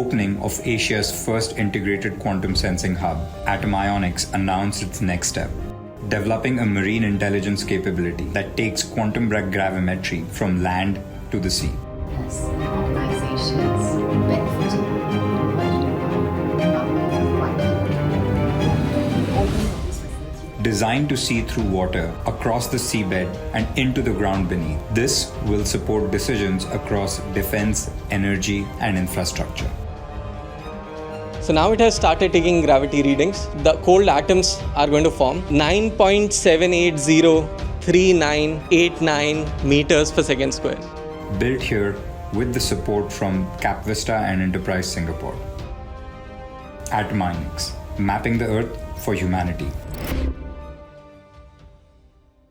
opening of Asia's first integrated quantum sensing hub, Atomionics announced its next step, developing a marine intelligence capability that takes quantum gravimetry from land to the sea. Yes, organizations benefiting Designed to see through water, across the seabed, and into the ground beneath. This will support decisions across defense, energy, and infrastructure. So now it has started taking gravity readings. The cold atoms are going to form 9.7803989 meters per second square. Built here with the support from Capvista and Enterprise Singapore. Atomionics, mapping the Earth for humanity.